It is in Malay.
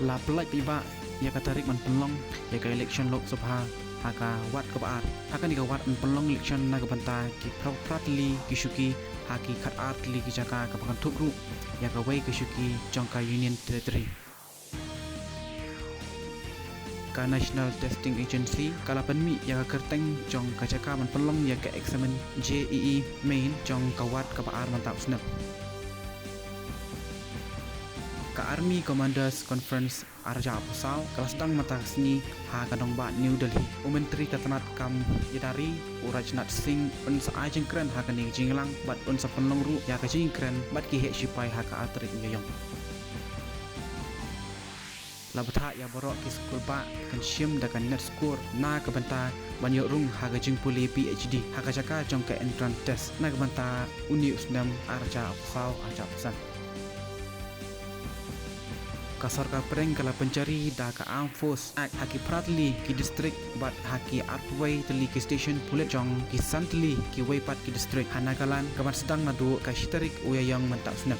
La pelai piba ya katarik man penlong ya ka election Lok Sabha haka wat ka baat haka ni ka wat man penlong election na ka banta ki pratli ki shuki haki khat atli ki jaka ka pakan thukru ya ka wei ki shuki jongka union territory ka National Testing Agency kala panmi ya ka kerteng jong ka jaka man penlong ya ka examen JEE main jong ka wat ka baar man tak snap ka Army Commanders Conference Arja Pusau kelas sedang mata seni ha kadong ba New Delhi Menteri Katanat Kam Yadari Rajnath Singh un sa ajeng kren ha kan jinglang bat un sa penlong ru ya ka jing kren bat ki he sipai ha ka atrik nyong labtha ya borok ki skul ba kan shim da kan net score na ka banta banyo rung ha ka jing puli PhD ha ka jaka jong ka entrance test na ka banta uni usnam Arja Pusau Arja Pusat ka sarkar pereng kala pencari da ka armed force act haki pratli ki district bat haki artway teli ki station pulet jong ki santli ki way pat ki district hanagalan kaman sedang nadu ka shitarik uyayang mentak sunap